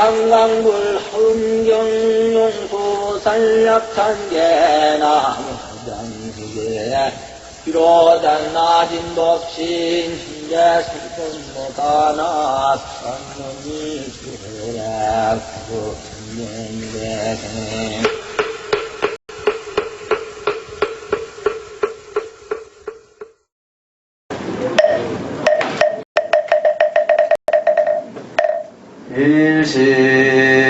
강강불 흥경용수 산략탄계 나무장시계 비로단 나진 법신 hin제 수선모다나 산문이 주라 구천년대생 일심정매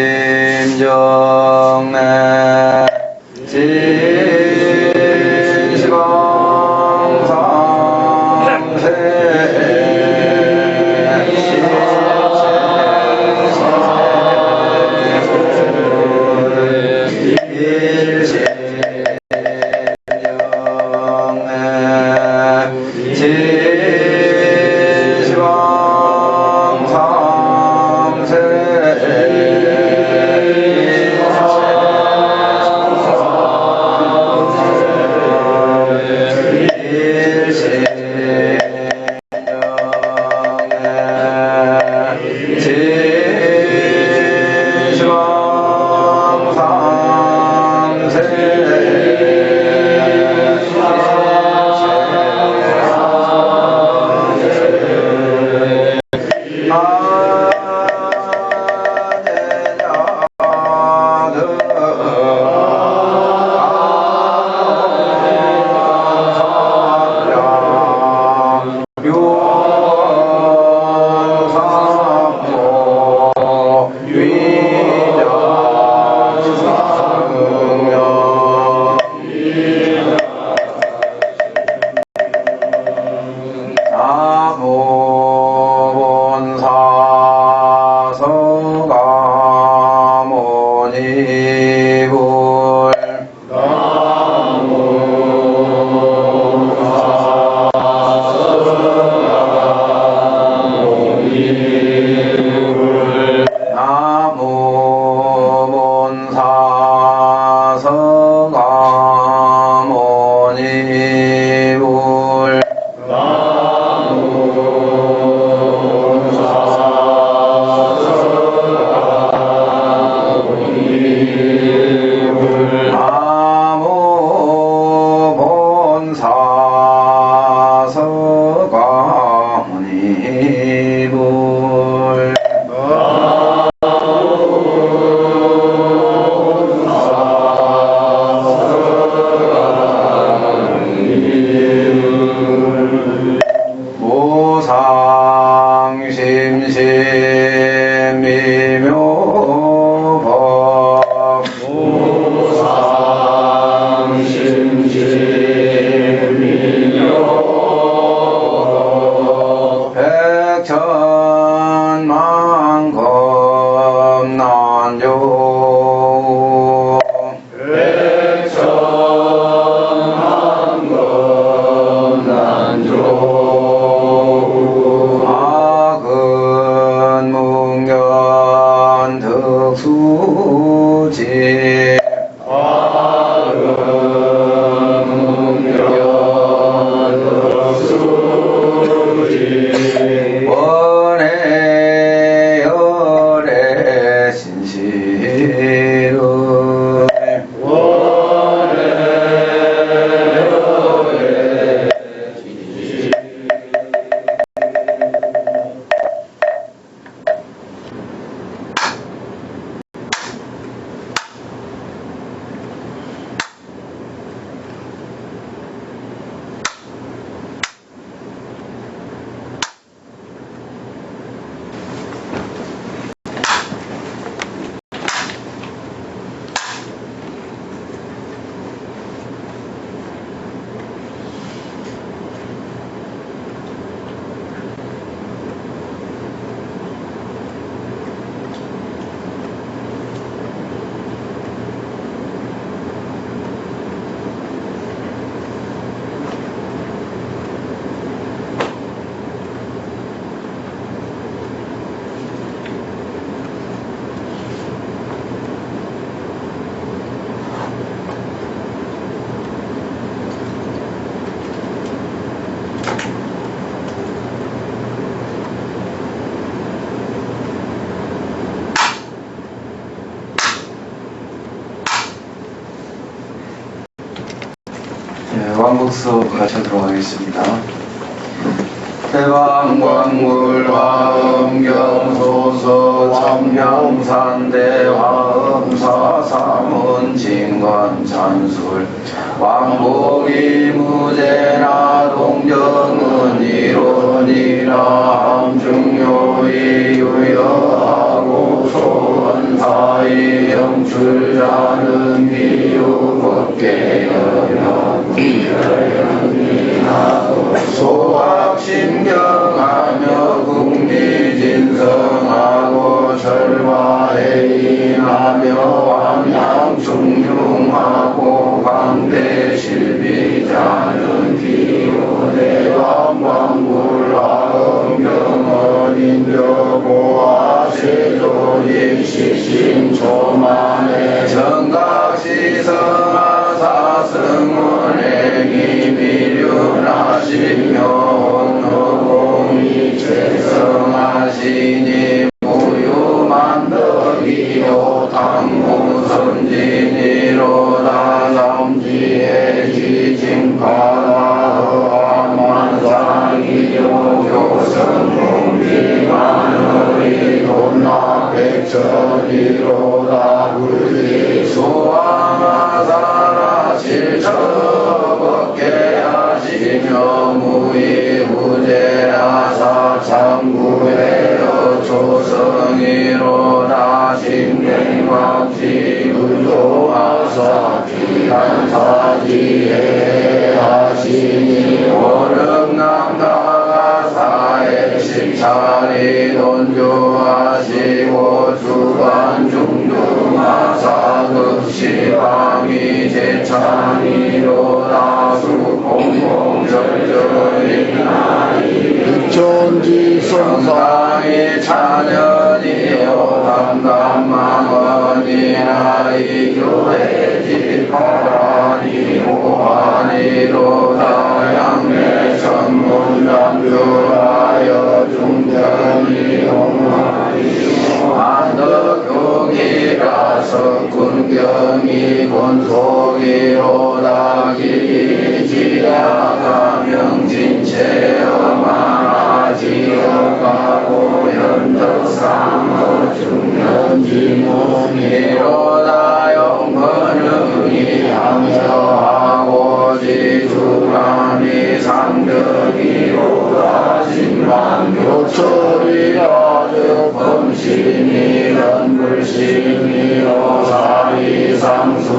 왕국수 가르쳐 들어가겠습니다. 대왕광굴화엄경소서 참명산대화엄사삼은 진관찬술 왕복이 무제나 동정은 이론이라 함중요이 유여하고 소원사이 영출자는 비유법계 소학심경하며 국리진성하고 절화해인하며 왕양중용하고 광대실비자는 기호대왕광불화엄경어린여고와 세조익시신초만의 정각시성하사승원행이 미륜하시며 공이 최성하시니 무유만덕이요 당무선진이로다 삼지의 지징파나 만상이요 교성공지만의 돈나백천이로다 불지 소왕하사라 실처벗게 하시며 무이무제하사 참구해여 조성이로다 신경광지 유조하사 기간사지해 하시니 오릉남다가사의 식차리 돈조하시고 주관중중하사 극시방이 제찬이로다 수공공절절이나이 천지성상이 찬연이요 담담망언이나 이교회지파라니 호환이로다 양매천문담교라여 중견이 홍화이요 안덕교기라 석군경이 본속이로다 기지야가 명진체어마지어가고 연덕상어 중년지문이로다 영번응이 항서하고 지주간이 상덕이로다 신만교철이라 범신이란 불신이로 사리상수라의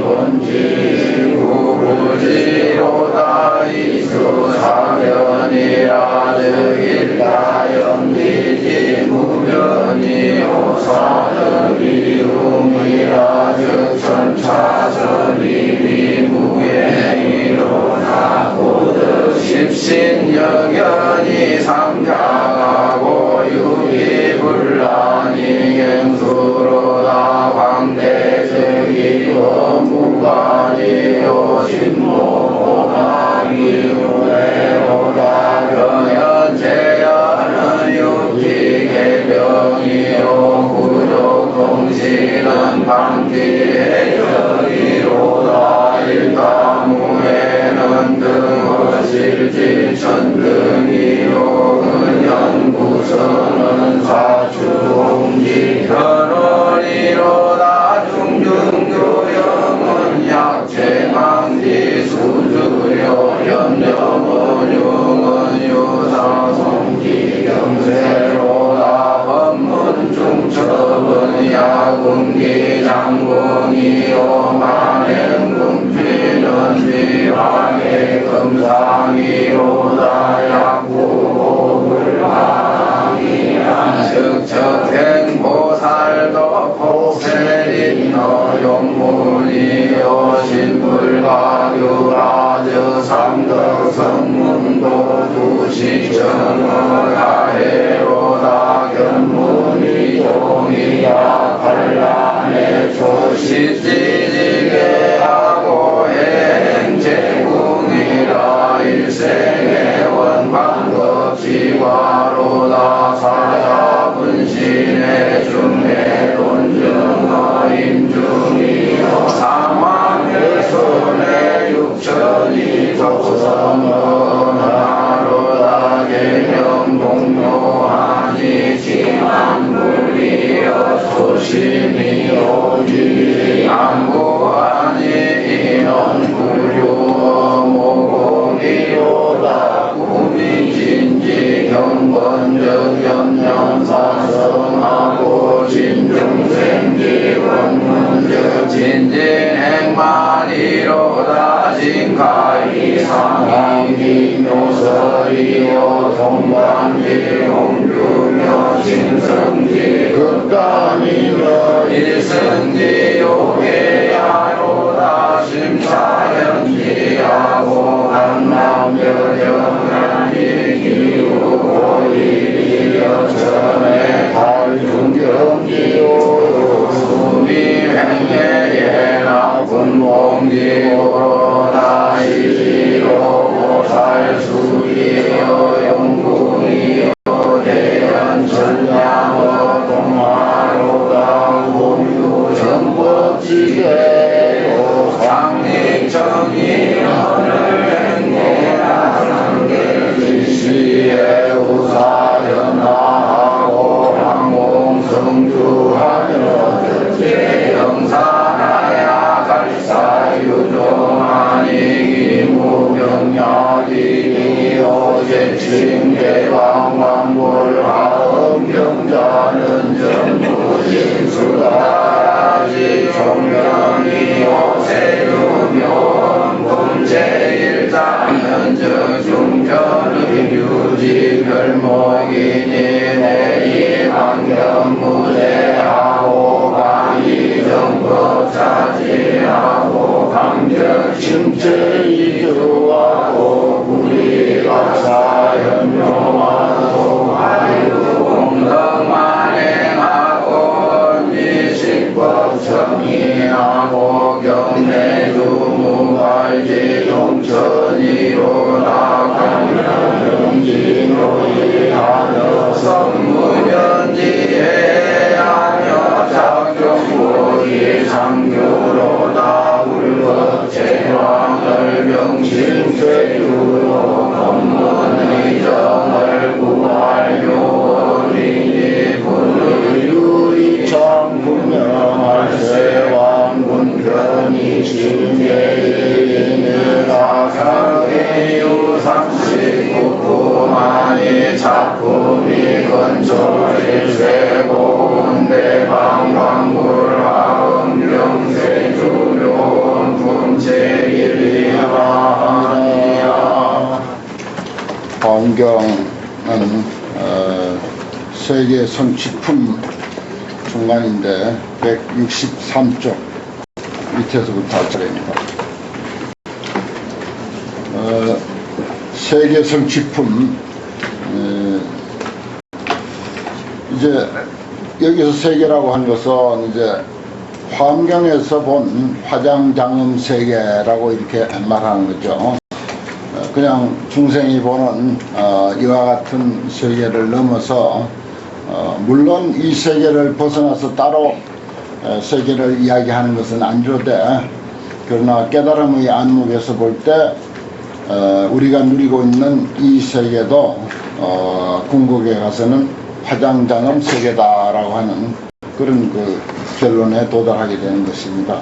본지 구부지로다 이수사견이라 득일다연기지 무변이요 사득이움이라 즉천차선이니 무행이로다 고득 십신여견이 상장하고 유기불란이 갱수로다 광대적이고 무관이요 신모나기우에로다 경연제연은 육기개병이요 구조동시는 방기해적이로다 일가무에는 등어실지천등이요 근연구선은 사주홍지 견원이로다 중중교영은 약체망지 수주요 연정원용은 유사성지 경세로다 법문중첩은 야군기 장군이요 만행금피는 비왕의 금상이로다 약구보불왕이란 즉척행보살도 포세린너 용문이요 신불가교라저 삼덕성문도 두시정어가해로다 견문이 종이야 반란의 조시지지게 하고 행제궁이라 일생의 원방법지과로다 사자분신의 중에 돈증어 임중이요 사망의 손에 육천 조성은 개명 동료하니 지만물이여 소심이 오기 안고하니 인원 불효 모공이로다 구민진지 경건적 염려사성하고 진중생기 원문적 진진행만이로다 진가이 상황이 묘설이요 동관지 공주며 진성지 극단이며 일성지 요괴야로다 심사연지하고 강남여정란지 기우고일이여 전에 발중경지요 수미행예예나 군봉지고로다 이지로 살수이여 용궁이여 대연천량어 동화로다 우유정법지대로 상립정의언을 행해라 상계지시에 우사연하고 항공성주하며 영사나야 갈사유종하니 기무병약이 오제칭대왕왕불하음경자는 전부진수다지 종명이 오세유명 금제일자면적 중전의 유지별목이니 내일환경무대하고 정법차지하고 강적 침체이주하고 우리가 사연묘하고 아유공덕만행하고 미식법 정의하고 경내주무갈지 용천이로다 강령진로이하여 성무변지에 장경고이 상교로다 울법제왕을 병신쇠유로 법문의정을 구하요리니 분의유리청 분명할세왕군견이 신계이니라 상의유삼십구만이 작품이 건조일세고 대방광불하음명세주룡 품제일이하니라. 환경은 세계 성취품 중간인데 163쪽 밑에서부터 할 차례입니다. 세계 성취품 이제 여기서 세계라고 하는 것은 이제 환경에서 본 화장장음 세계라고 이렇게 말하는 거죠. 그냥 중생이 보는 이와 같은 세계를 넘어서 물론 이 세계를 벗어나서 따로 세계를 이야기하는 것은 아니로되 그러나 깨달음의 안목에서 볼 때 우리가 누리고 있는 이 세계도 궁극에 가서는 화장장엄 세계다라고 하는 그런 그 결론에 도달하게 되는 것입니다.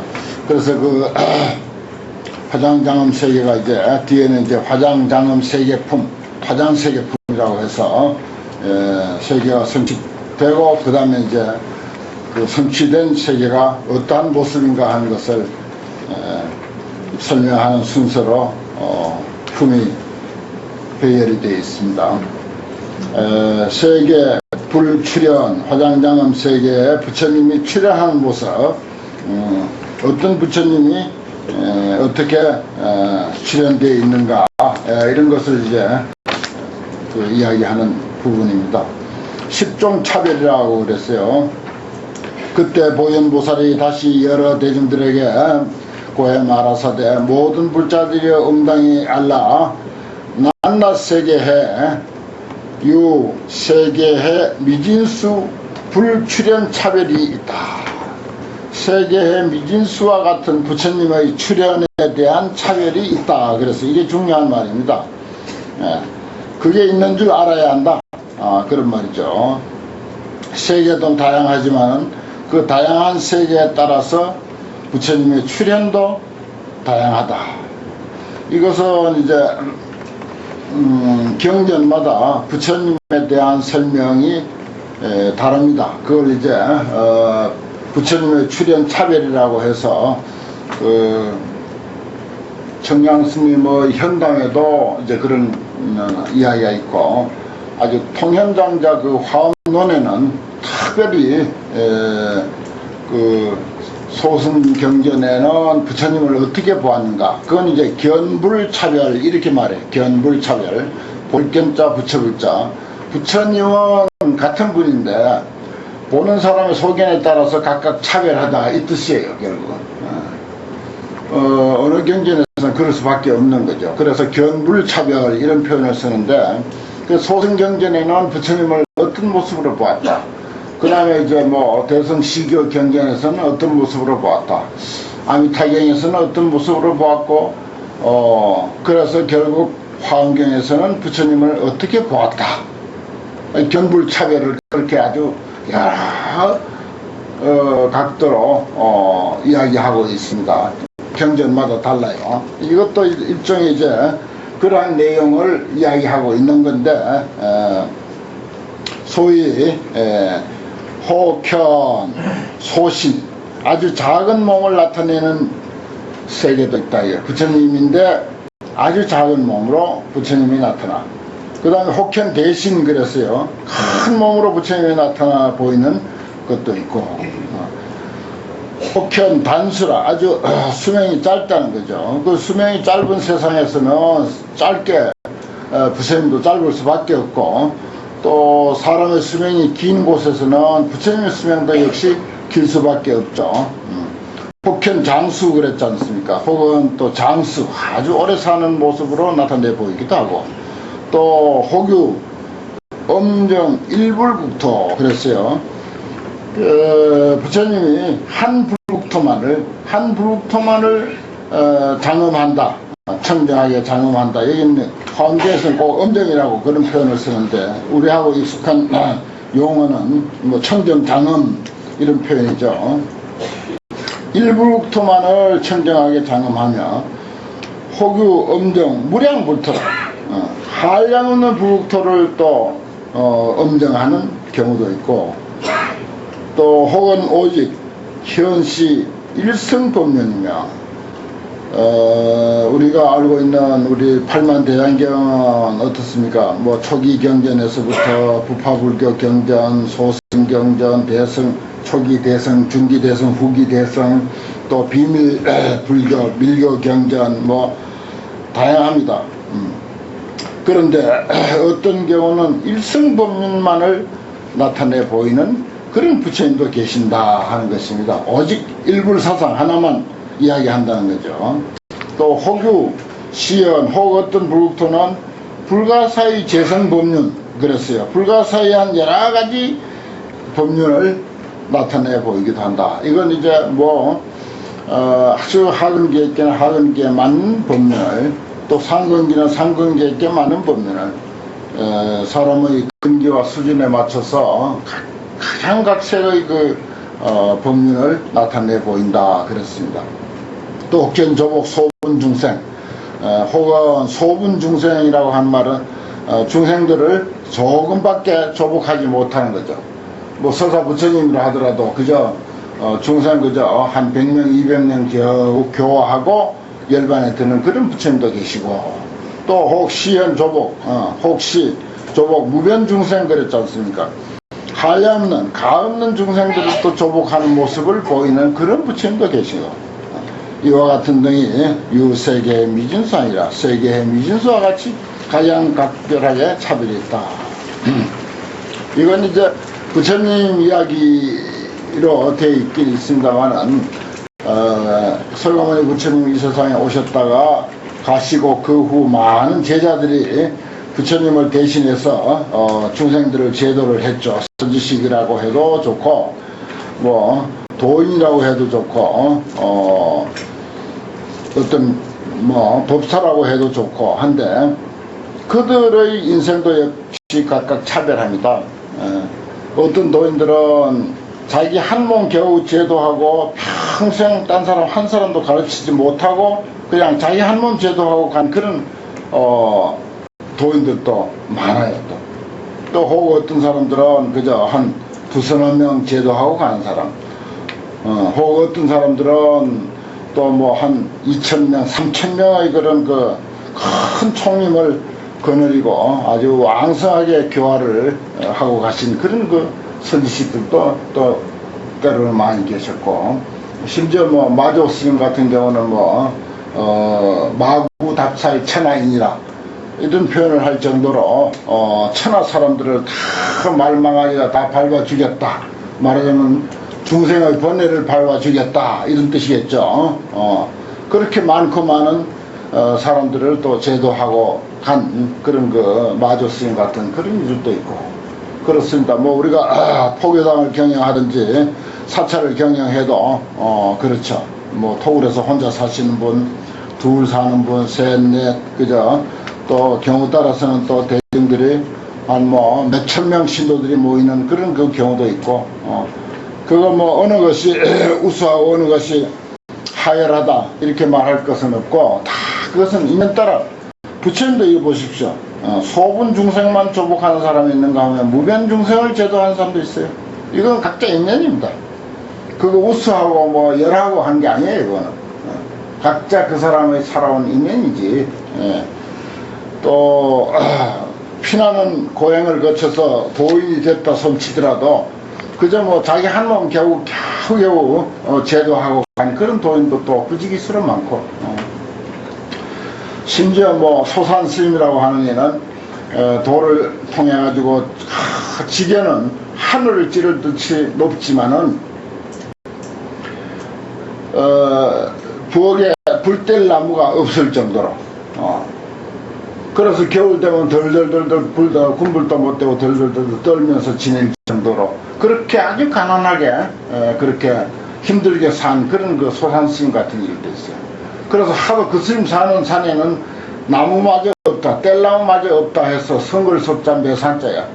그래서 그 화장장엄 세계가 이제 뒤에는 이제 화장장엄 세계품, 화장세계품이라고 해서 세계가 성취되고 그 다음에 이제 그 성취된 세계가 어떠한 모습인가 하는 것을 설명하는 순서로 품이 배열이 되어 있습니다. 세계 불출현, 화장장엄 세계에 부처님이 출현하는 모습, 어떤 부처님이 어떻게 출현되어 있는가, 이런 것을 이제 그 이야기하는 부분입니다. 10종 차별이라고 그랬어요. 그때 보현보살이 다시 여러 대중들에게 고해 말하사대 모든 불자들이 응당히 알라 낱낱 세계해 유 세계해 미진수 불출현 차별이 있다. 세계의 미진수와 같은 부처님의 출현에 대한 차별이 있다. 그래서 이게 중요한 말입니다. 예, 그게 있는 줄 알아야 한다. 그런 말이죠. 세계도 다양하지만 그 다양한 세계에 따라서 부처님의 출현도 다양하다. 이것은 이제 경전마다 부처님에 대한 설명이 다릅니다. 그걸 이제 부처님의 출현 차별이라고 해서 청량스님의 현담에도 이제 그런 이야기가 있고, 아주 통현장자 그 화엄론에는 특별히 그 소승경전에는 부처님을 어떻게 보았는가, 그건 이제 견불차별 이렇게 말해. 견불차별, 볼견자 부처불자. 부처님은 같은 분인데 보는 사람의 소견에 따라서 각각 차별하다 이 뜻이에요. 결국은 어느 경전에서는 그럴 수밖에 없는 거죠. 그래서 견불차별 이런 표현을 쓰는데, 그 소승경전에는 부처님을 어떤 모습으로 보았다, 그 다음에 이제 뭐 대성시교 경전에서는 어떤 모습으로 보았다, 아미타경에서는 어떤 모습으로 보았고, 그래서 결국 화엄경에서는 부처님을 어떻게 보았다, 견불차별을 그렇게 아주 여러 각도로 이야기하고 있습니다. 경전마다 달라요. 이것도 일종의 이제 그러한 내용을 이야기하고 있는 건데, 소위 호견, 소신, 아주 작은 몸을 나타내는 세계도 있다. 부처님인데 아주 작은 몸으로 부처님이 나타나. 그 다음에 혹현 대신 그랬어요. 큰 몸으로 부처님이 나타나 보이는 것도 있고, 혹현 단수라, 아주 수명이 짧다는 거죠. 그 수명이 짧은 세상에서는 짧게 부처님도 짧을 수밖에 없고, 또 사람의 수명이 긴 곳에서는 부처님의 수명도 역시 길 수밖에 없죠. 혹현 장수 그랬지 않습니까? 혹은 또 장수, 아주 오래 사는 모습으로 나타내 보이기도 하고, 또 혹유 엄정 일불국토 그랬어요. 부처님이 한 불국토만을 장엄한다, 청정하게 장엄한다. 여기는 화엄경에서는 꼭 엄정이라고 그런 표현을 쓰는데, 우리하고 익숙한 용어는 뭐 청정 장엄 이런 표현이죠. 일불국토만을 청정하게 장엄하며 혹유 엄정 무량불토라, 한량 없는 불국토를 또 엄정하는 경우도 있고, 또 혹은 오직 현시 일성법륜이며, 우리가 알고 있는 우리 팔만대장경은 어떻습니까? 뭐 초기 경전에서부터 부파불교 경전, 소승경전, 대성, 초기 대성, 중기 대성, 후기 대성, 또 비밀 불교, 밀교 경전, 뭐 다양합니다. 그런데 어떤 경우는 일성법륜만을 나타내 보이는 그런 부처님도 계신다 하는 것입니다. 오직 일불사상 하나만 이야기한다는 거죠. 또 혹유, 시연, 혹 어떤 불국토는 불가사의 재성법륜 그랬어요. 불가사의한 여러 가지 법륜을 나타내 보이기도 한다. 이건 이제 뭐 아주 하근계에게는 하근계에 맞는 법륜을, 또 상근기는 상근계에게 맞는 법륜을 사람의 근기와 수준에 맞춰서 가장 각색의 그 법륜을 나타내 보인다 그랬습니다. 또 혹견 조복 소분 중생, 혹은 소분 중생이라고 한 말은 중생들을 조금밖에 조복하지 못하는 거죠. 뭐 설사 부처님이라 하더라도 그저 중생 그저 한 100명 200명 겨우 교화하고 열반에 드는 그런 부처님도 계시고, 또 혹시현 조복, 혹시 조복 무변 중생 그랬지 않습니까? 한량없는 가없는 중생들을 또 조복하는 모습을 보이는 그런 부처님도 계시고, 이와 같은 등이 유세계의 미진수 아니라 세계의 미진수와 같이 가장 각별하게 차별이 있다. 이건 이제 부처님 이야기로 되어 있긴 있습니다만은, 설가모니 부처님이 이 세상에 오셨다가 가시고 그 후 많은 제자들이 부처님을 대신해서 중생들을 제도를 했죠. 선지식이라고 해도 좋고, 뭐 도인이라고 해도 좋고, 어떤 뭐 법사라고 해도 좋고 한데, 그들의 인생도 역시 각각 차별합니다. 어떤 도인들은 자기 한 몸 겨우 제도하고 평생 딴 사람 한 사람도 가르치지 못하고 그냥 자기 한 몸 제도하고 간 그런 도인들도 많아요. 또 혹 어떤 사람들은 그저 한 두서너 명 제도하고 가는 사람, 혹 어떤 사람들은 또 뭐 한 2,000명, 3,000명의 그런 그 큰 총림을 거느리고 아주 왕성하게 교화를 하고 가신 그런 그 선지식들도 또 때로는 많이 계셨고, 심지어 뭐 마조 스님 같은 경우는 뭐 마구 답사의 천하인이라 이런 표현을 할 정도로 천하 사람들을 다 말망하기가 다 밟아 주겠다, 말하자면 중생의 번뇌를 밟아 주겠다 이런 뜻이겠죠. 그렇게 많고 많은 사람들을 또 제도하고 간 그런 그 마조 스님 같은 그런 일도 있고 그렇습니다. 뭐 우리가 포교당을 경영하든지 사찰을 경영해도 그렇죠. 뭐 토굴에서 혼자 사시는 분, 둘 사는 분, 셋, 넷, 그죠? 또 경우 따라서는 또 대중들이 한 뭐 몇천 명 신도들이 모이는 그런 그 경우도 있고, 그거 뭐 어느 것이 우수하고 어느 것이 하열하다 이렇게 말할 것은 없고, 다 그것은 인연 따라. 부처님도 이거 보십시오. 소분 중생만 조복하는 사람이 있는가 하면 무변 중생을 제도하는 사람도 있어요. 이건 각자 인연입니다. 그거 우수하고 뭐 열하고 한 게 아니에요. 이거는 각자 그 사람의 살아온 인연이지. 또 피나는 고행을 거쳐서 도인이 됐다 손치더라도 그저 뭐 자기 한 몸 겨우 제도하고 간 그런 도인도 또 부지기수로 많고, 심지어 뭐 소산 스님이라고 하는 애는 도를 통해 가지고 지견은 하늘을 찌르듯이 높지만은 부엌에 불 뗄 나무가 없을 정도로, 그래서 겨울 되면 덜덜덜덜 불다 군불도 못 되고 덜덜덜 떨면서 지낼 정도로 그렇게 아주 가난하게 그렇게 힘들게 산 그런 그 소산 스님 같은 일도 있어요. 그래서 하도 그 스님 사는 산에는 나무마저 없다, 뗄나무마저 없다 해서 성글소자 매산자야.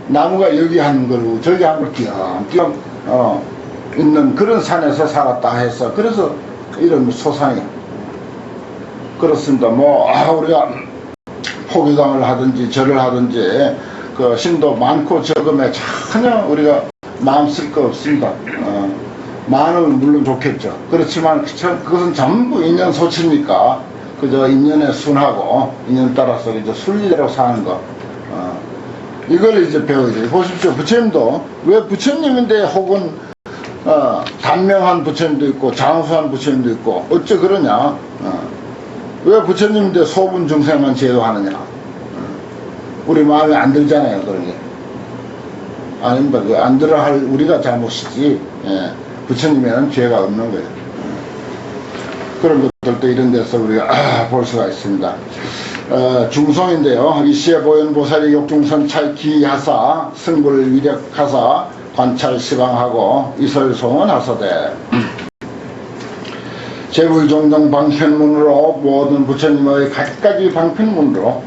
나무가 여기 한 그루 저기 한 그루 띄엄띄엄 있는 그런 산에서 살았다 해서 그래서 이런 소산이야. 그렇습니다. 뭐 우리가 포교당을 하든지 절을 하든지 그 신도 많고 적음에 전혀 우리가 마음 쓸 거 없습니다. 많으면 물론 좋겠죠. 그렇지만 그것은 전부 인연 소치니까 그저 인연에 순하고 인연 따라서 이제 순리대로 사는 거, 이걸 이제 배워야죠. 보십시오. 부처님도 왜 부처님인데 혹은 단명한 부처님도 있고 장수한 부처님도 있고 어째 그러냐? 왜 부처님인데 소분 중생만 제도하느냐? 우리 마음에 안 들잖아요, 그런 게. 아닙니다. 안 들어 할 우리가 잘못이지. 부처님에는 죄가 없는 거예요. 그런 것들도 이런 데서 우리가 볼 수가 있습니다. 중송인데요. 이시에 보현보살이 욕중선 찰기하사 승불 위력하사 관찰 시방하고 이설송은 하사대 제불종정 방편문으로 모든 부처님의 갖가지 방편문으로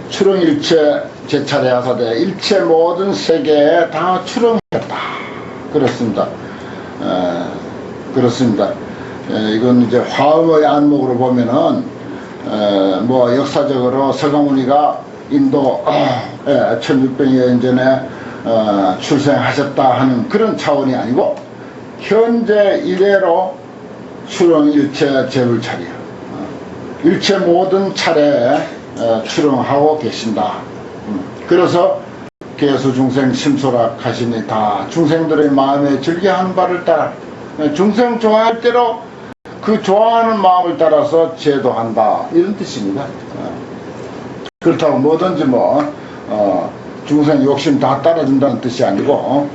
출응일체 제차례 하사대 일체 모든 세계에 다 출응했다. 그렇습니다. 그렇습니다. 이건 이제 화엄의 안목으로 보면은 뭐 역사적으로 서가모니가 인도 1600년 전에 출생하셨다 하는 그런 차원이 아니고 현재 이래로 출응일체 제불차례 일체 모든 차례에 출응하고 계신다. 그래서 개수중생 심소락 하시니 다 중생들의 마음에 즐겨하는 바를 따라 중생 좋아할 대로 그 좋아하는 마음을 따라서 제도한다 이런 뜻입니다. 그렇다고 뭐든지 뭐 중생 욕심 다 따라준다는 뜻이 아니고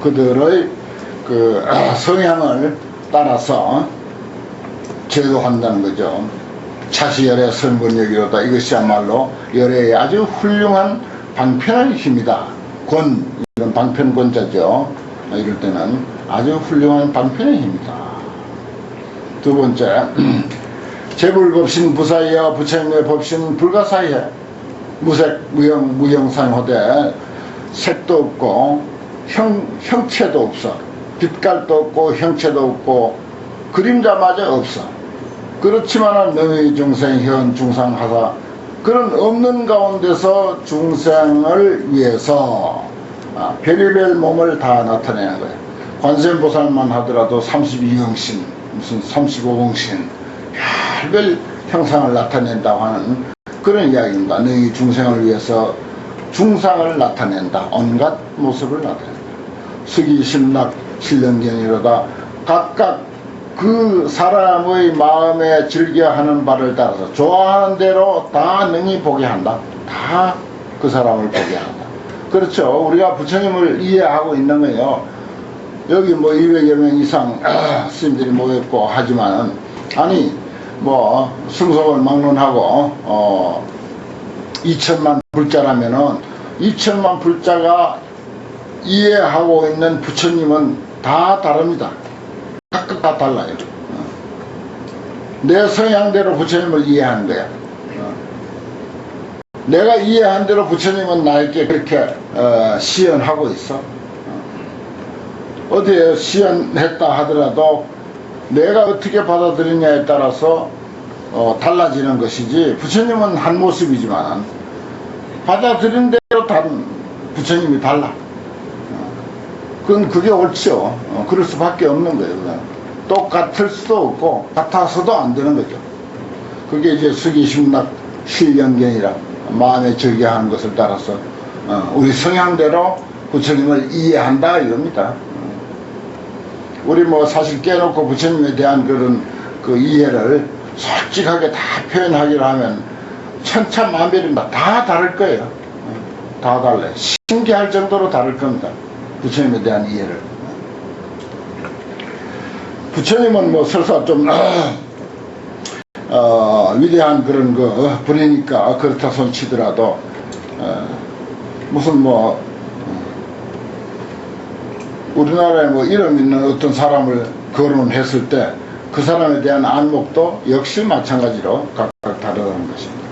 그들의 그 성향을 따라서 제도한다는 거죠. 차시열의 선분여기로다. 이것이야말로 열의 아주 훌륭한 방편의 힘이다. 권, 이런 방편권자죠. 이럴 때는 아주 훌륭한 방편입니다. 두 번째, 재불법신 부사이여 부처님의 법신 불가사이해 무색 무형상호되 색도 없고 형체도 없어. 빛깔도 없고 형체도 없고 그림자마저 없어. 그렇지만은 명의 중생 현 중상하사 그런 없는 가운데서 중생을 위해서 별의별 몸을 다 나타내는 거예요. 관세음보살만 하더라도 32형신 무슨 35공신 별별 형상을 나타낸다고 하는 그런 이야기입니다. 너희 중생을 위해서 중상을 나타낸다. 온갖 모습을 나타낸다. 수기심락 신령견이로다. 각각 그 사람의 마음에 즐겨하는 바를 따라서 좋아하는 대로 다 능히 보게 한다. 다 그 사람을 보게 한다. 그렇죠. 우리가 부처님을 이해하고 있는 거예요. 여기 뭐 200여 명 이상 스님들이 모였고 하지만 아니 뭐 승속을 막론하고 2천만 불자라면은 2천만 불자가 이해하고 있는 부처님은 다 다릅니다. 각각 다 달라요. 내 성향대로 부처님을 이해하는 거야. 내가 이해한 대로 부처님은 나에게 그렇게 시연하고 있어. 어디에 시연했다 하더라도 내가 어떻게 받아들이냐에 따라서 달라지는 것이지, 부처님은 한 모습이지만 받아들인 대로 다른 부처님이 달라. 그게 옳죠. 그럴 수밖에 없는 거예요. 그냥. 똑같을 수도 없고 같아서도 안 되는 거죠. 그게 이제 수기심락 실연견이라 마음에 즐겨하는 것을 따라서 우리 성향대로 부처님을 이해한다 이겁니다. 우리 뭐 사실 깨놓고 부처님에 대한 그런 그 이해를 솔직하게 다 표현하기로 하면 천차만별입니다. 다 다를 거예요. 다 달라요. 신기할 정도로 다를 겁니다. 부처님에 대한 이해를. 부처님은 뭐 설사 좀 위대한 그런 거 분이니까 그렇다 손 치더라도 무슨 뭐 우리나라에 뭐 이름 있는 어떤 사람을 거론했을 때 그 사람에 대한 안목도 역시 마찬가지로 각각 다르다는 것입니다.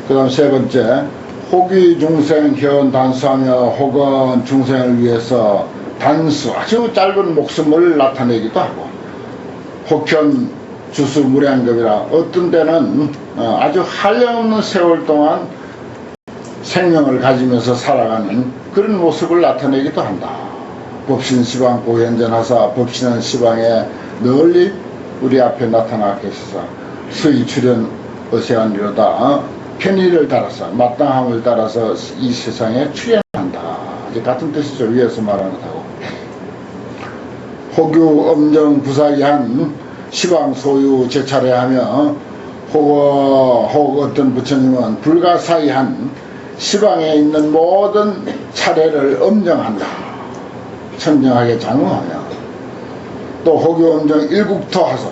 그 다음 세 번째, 혹이 중생 현 단수하며 혹은 중생을 위해서 단수 아주 짧은 목숨을 나타내기도 하고, 혹현 주수 무량겁이라 어떤 때는 아주 한량없는 세월 동안 생명을 가지면서 살아가는 그런 모습을 나타내기도 한다. 법신 시방 고현전하사 법신은 시방에 널리 우리 앞에 나타나 계셔서 수의 출현 어세한이로다. 편의를 따라서 마땅함을 따라서 이 세상에 출현한다. 이제 같은 뜻이죠. 위에서 말하는 것하고. 호규 엄정 부사기한 시방 소유 제차례하며 혹 어떤 부처님은 불가사의한 시방에 있는 모든 차례를 엄정한다. 청정하게 장엄하며 또 혹유 엄정 일국토 하서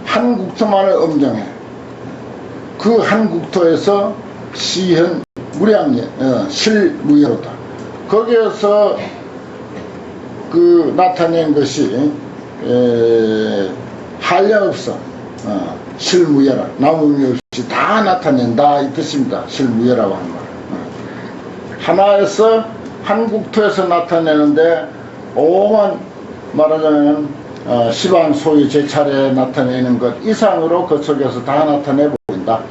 한 국토만을 엄정해. 그 한 국토에서 시현 무량예 실무예로다. 거기에서 그 나타낸 것이 한량없어. 실무예라. 남음이 없이 다 나타낸다 이 뜻입니다. 실무예라고 하는 말. 하나에서 한 국토에서 나타내는데 오만 말하자면 시방 소유 제 차례에 나타내는 것 이상으로 그 속에서 다 나타내 보인다.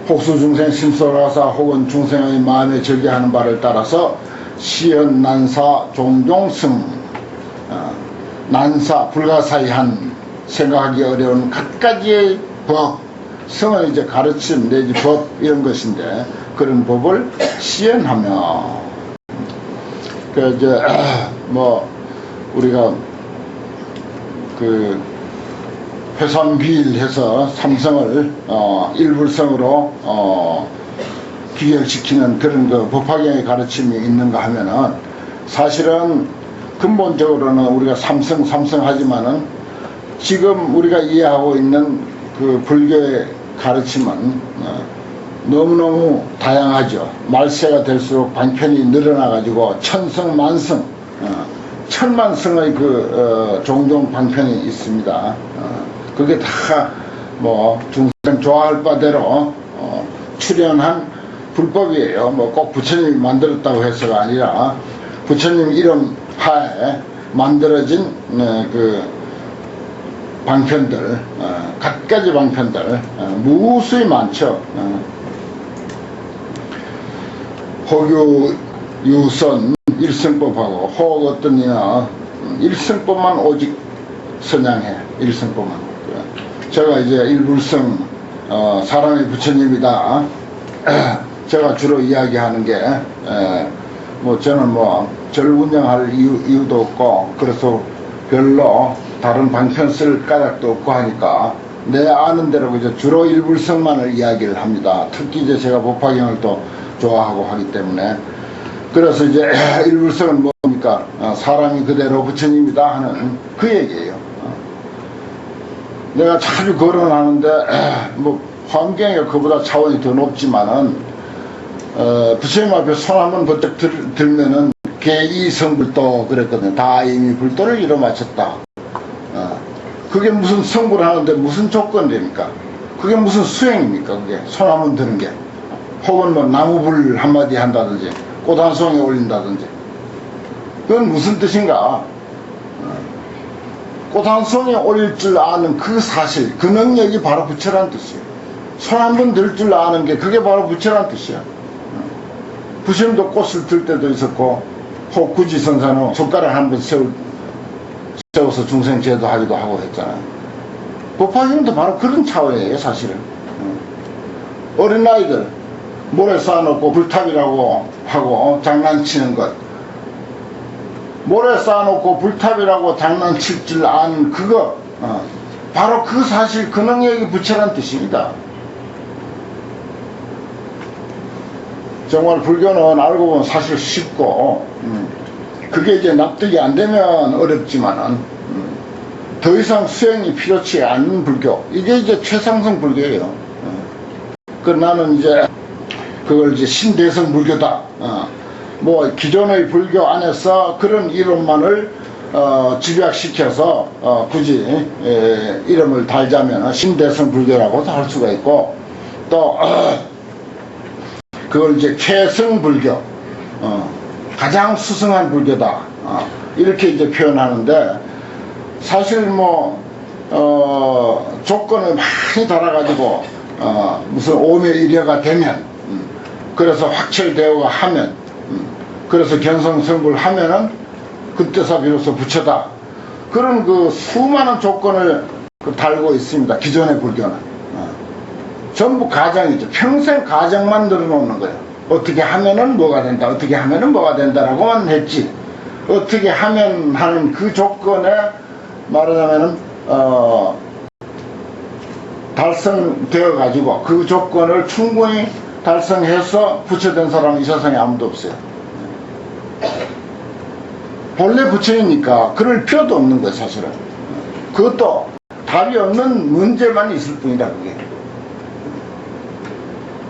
혹수 중생 심소라사 혹은 중생의 마음에 즐겨하는 바를 따라서 시연 난사 종종승 난사 불가사의한 생각하기 어려운 갖가지의 법, 성은 이제 가르침 내지 법 이런 것인데 그런 법을 시연하며 그 이제 뭐 우리가 그 회삼귀일해서 삼성을 일불성으로 귀결시키는 그런 그 법화경의 가르침이 있는가 하면은 사실은 근본적으로는 우리가 삼성 하지만은 지금 우리가 이해하고 있는 그 불교의 가르침은 너무너무 다양하죠. 말세가 될수록 반편이 늘어나 가지고 천성 만성 천만성의 종종 방편이 있습니다. 그게 다 뭐 중생 좋아할 바대로 출연한 불법이에요. 뭐 꼭 부처님이 만들었다고 해서가 아니라 부처님 이름 하에 만들어진 그 방편들, 갖가지 방편들 무수히 많죠. 호교 유선 일승법하고 혹 어떤 이나 일승법만 오직 선양해. 일승법만. 제가 이제 일불성 사람이 부처님이다. 제가 주로 이야기하는 게 뭐 저는 뭐 절 운영할 이유도 없고 그래서 별로 다른 방편 쓸 까닭도 없고 하니까 내 아는 대로 이제 주로 일불성만을 이야기를 합니다. 특히 이제 제가 법화경을 또 좋아하고 하기 때문에 그래서 이제 일불성은 뭡니까? 사람이 그대로 부처님이다 하는 그 얘기예요. 내가 자주 거론하는데 뭐 환경이 그보다 차원이 더 높지만은 부처님 앞에 손 한번 버뜩 들면은 개이성불도 그랬거든요. 다 이미 불도를 이뤄마쳤다. 그게 무슨 성불 하는데 무슨 조건입니까? 그게 무슨 수행입니까? 그게 손 한번 드는 게 혹은 뭐 나무불 한마디 한다든지 꽃 한 송이 올린다든지 그건 무슨 뜻인가? 꽃 한 송이 올릴 줄 아는 그 사실, 그 능력이 바로 부처란 뜻이에요. 손 한 번 들 줄 아는 게 그게 바로 부처란 뜻이야. 부처님도 꽃을 들 때도 있었고 혹 구지선사는 손가락 한 번 세워서 중생 제도하기도 하고 했잖아요. 법화경도 바로 그런 차원이에요, 사실은. 어린아이들 모래 쌓아놓고 불탑이라고 하고 장난치는 것, 모래 쌓아놓고 불탑이라고 장난칠 줄 아는 그거, 바로 그 사실, 그 능력이 부처란 뜻입니다. 정말 불교는 알고 보면 사실 쉽고 그게 이제 납득이 안 되면 어렵지만은 더 이상 수행이 필요치 않은 불교, 이게 이제 최상승 불교예요. 그 나는 이제 그걸 이제 신대성 불교다. 뭐 기존의 불교 안에서 그런 이름만을 집약시켜서 굳이 이름을 달자면 신대성 불교라고도 할 수가 있고 또 그걸 이제 개성 불교, 가장 수승한 불교다. 이렇게 이제 표현하는데 사실 뭐 조건을 많이 달아가지고 무슨 오묘일여가 되면 그래서 확철되어가 하면 그래서 견성성불 하면은 그때서 비로소 부처다. 그런 그 수많은 조건을 달고 있습니다. 기존의 불교는. 전부 가정이죠. 평생 가정만 늘어놓는 거예요. 어떻게 하면은 뭐가 된다. 어떻게 하면은 뭐가 된다라고만 했지. 어떻게 하면 하는 그 조건에 말하자면은 달성되어 가지고 그 조건을 충분히 달성해서 부처된 사람은 이 세상에 아무도 없어요. 본래 부처이니까 그럴 필요도 없는 거예요, 사실은. 그것도 답이 없는 문제만 있을 뿐이다, 그게.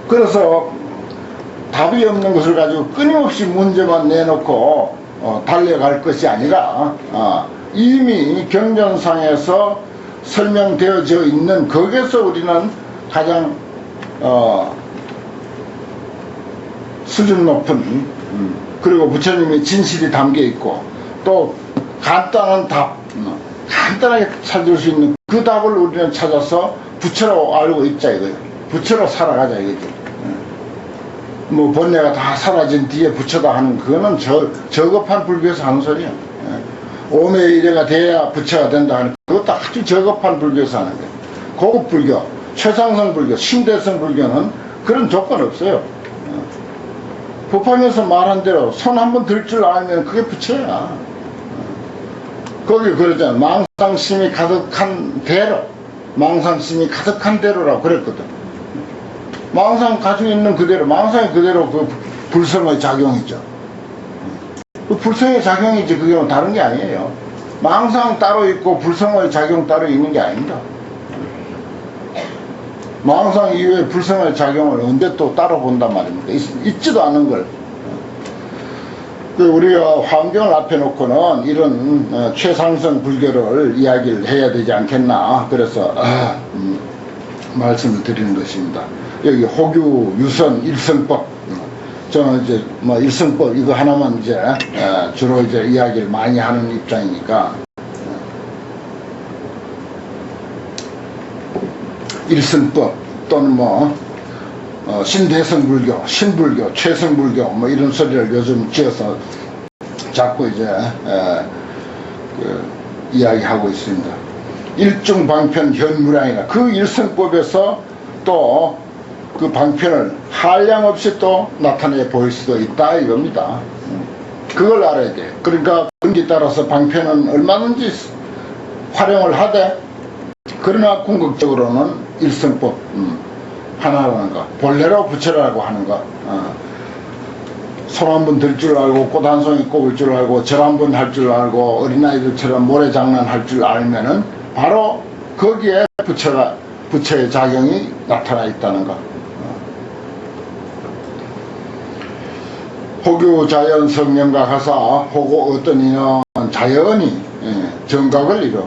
그래서 답이 없는 것을 가지고 끊임없이 문제만 내놓고 달려갈 것이 아니라 이미 경전상에서 설명되어져 있는 거기에서 우리는 가장 수준 높은 그리고 부처님의 진실이 담겨 있고 또 간단한 답, 간단하게 찾을 수 있는 그 답을 우리는 찾아서 부처로 알고 있자 이거예요. 부처로 살아가자 이거죠. 뭐 본래가 다 사라진 뒤에 부처다 하는 그거는 저급한 불교에서 하는 소리야. 오매일해가 돼야 부처가 된다 하는 그것도 아주 저급한 불교에서 하는 거예요. 고급 불교, 최상승 불교, 신대성 불교는 그런 조건 없어요. 법화경에서 말한 대로 손 한번 들 줄 알면 그게 부처야. 거기 그러잖아. 망상심이 가득한 대로, 망상심이 가득한 대로라고 그랬거든. 망상 가지고 있는 그대로, 망상이 그대로 그 불성의 작용이죠. 그 불성의 작용이지 그게 다른 게 아니에요. 망상 따로 있고 불성의 작용 따로 있는 게 아닙니다. 망상 이후에 불성의 작용을 언제 또 따로 본단 말입니까? 있지도 않은 걸. 그 우리가 환경을 앞에 놓고는 이런 최상승 불교를 이야기를 해야 되지 않겠나. 그래서 말씀을 드리는 것입니다. 여기 호규, 유선, 일성법. 저는 이제 뭐 일성법 이거 하나만 이제 주로 이제 이야기를 많이 하는 입장이니까 일성법 또는 뭐 신대성불교, 신불교, 최성불교 뭐 이런 소리를 요즘 지어서 자꾸 이제 이야기하고 있습니다. 일중방편 현무량이라 그 일성법에서 또 그 방편을 한량없이 또 나타내 보일 수도 있다 이겁니다. 그걸 알아야 돼요. 그러니까 그에 따라서 방편은 얼마든지 활용을 하되 그러나 궁극적으로는 일성법 하나라는 거, 본래로 부처라고 하는 거, 손 한 번 들 줄 알고 꽃 한 송이 꼽을 줄 알고 절 한 번 할 줄 알고 어린아이들처럼 모래장난 할 줄 알면은 바로 거기에 부처의 작용이 나타나 있다는 거. 호교 자연 성령과 가사 호고 어떤 이는 자연이 정각을 이뤄.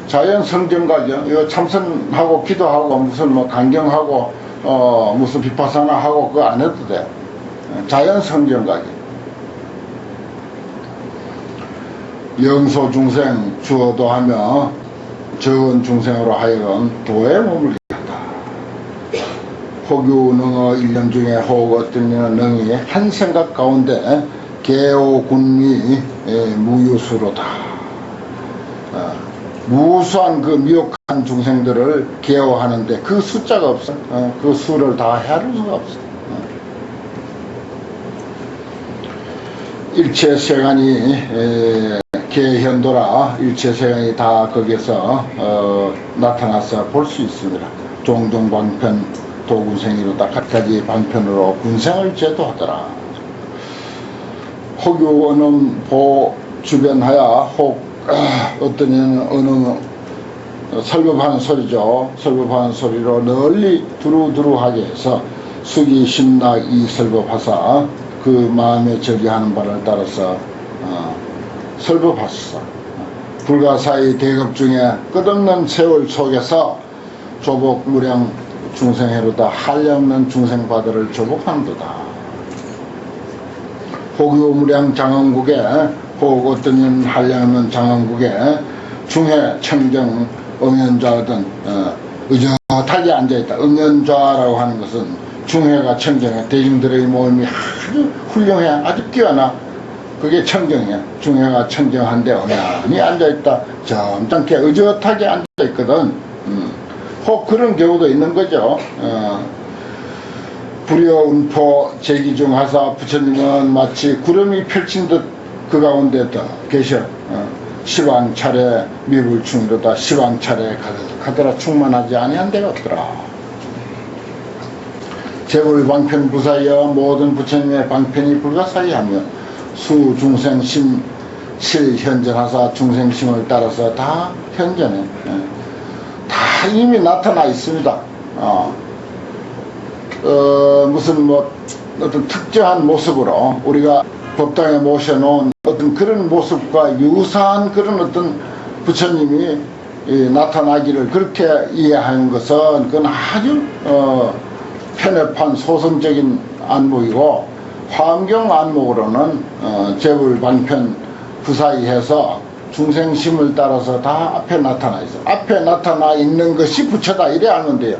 자연 성정각이요. 이거 참선하고 기도하고 무슨 뭐 강경하고 무슨 비파사나 하고 그거 안 해도 돼. 자연 성정각이. 영소 중생 주어도 하며 적은 중생으로 하여금 도에 머물게 한다. 호규 능어 일념 중에 호고 어떤 이는 능이 한 생각 가운데 개오군미 무유수로다. 무수한 그 미혹한 중생들을 개호하는데 그 숫자가 없어. 그 수를 다 헤아릴 수가 없어. 일체세간이 개현도라 일체세간이 다 거기에서 나타나서 볼 수 있습니다. 종종방편 도군생이로다 각가지 방편으로 군생을 제도하더라. 호규 언음 보 주변하여 혹 어떤 이는 어느 설법하는 소리죠. 설법하는 소리로 널리 두루두루하게 해서 수기 신락 이 설법하사 그 마음에 저기하는 바를 따라서 설법하소서. 불가사의 대급 중에 끝없는 세월 속에서 조복무량 중생해로다 한량없는 중생바들을 조복한도다. 호교무량 장엄국에 혹 어떤 이는 한량없는 장엄국에 중해 청정 응연좌든 의젓하게 앉아있다. 응연좌라고 하는 것은 중해가 청정해. 대중들의 모임이 아주 훌륭해. 아주 뛰어나. 그게 청정이야. 중해가 청정한데 어연히 앉아있다. 점잖게 의젓하게 앉아있거든. 혹 그런 경우도 있는 거죠. 불여운포 제기중하사 부처님은 마치 구름이 펼친 듯 그 가운데 계셔. 시방차례 미불충이로다. 시방차례 가더라 충만하지 아니한 데가 없더라. 재불방편 부사여 모든 부처님의 방편이 불가사의하며 수중생 실현전하사 중생심을 따라서 다 현전해. 다 이미 나타나 있습니다. 무슨 뭐 어떤 특정한 모습으로 우리가 법당에 모셔놓은 어떤 그런 모습과 유사한 그런 어떤 부처님이 나타나기를 그렇게 이해하는 것은 그건 아주 편협한 소성적인 안목이고, 환경 안목으로는 재불방편 부사이해서 중생심을 따라서 다 앞에 나타나 있어. 앞에 나타나 있는 것이 부처다 이래 알면 돼요.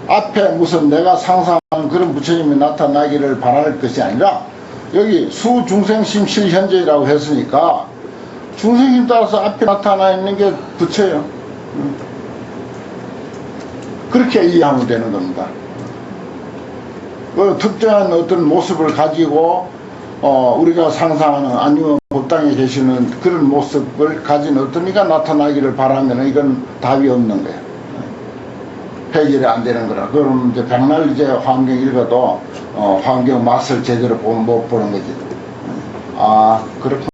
앞에 무슨 내가 상상한 그런 부처님이 나타나기를 바랄 것이 아니라 여기 수중생심 실현재라고 했으니까 중생심 따라서 앞에 나타나 있는 게 부처예요. 그렇게 이해하면 되는 겁니다. 그 특정한 어떤 모습을 가지고 우리가 상상하는 아니면 법당에 계시는 그런 모습을 가진 어떤 이가 나타나기를 바라면 이건 답이 없는 거예요. 해결이 안 되는 거라. 그럼 이제 백날 이제 환경 읽어도 환경 맛을 제대로 못 보는 거지. 아, 그렇구나.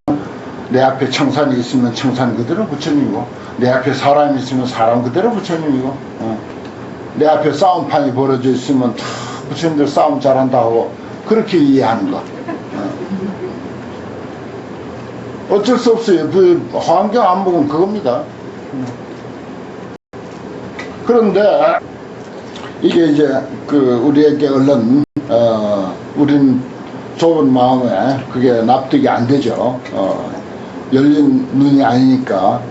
내 앞에 청산이 있으면 청산 그대로 부처님이고, 내 앞에 사람이 있으면 사람 그대로 부처님이고, 내 앞에 싸움판이 벌어져 있으면 다 부처님들 싸움 잘한다 하고 그렇게 이해하는 거. 어쩔 수 없어요. 그 환경 안목은 그겁니다. 그런데 이게 이제 그 우리에게 얼른 우린 좁은 마음에 그게 납득이 안 되죠. 열린 눈이 아니니까.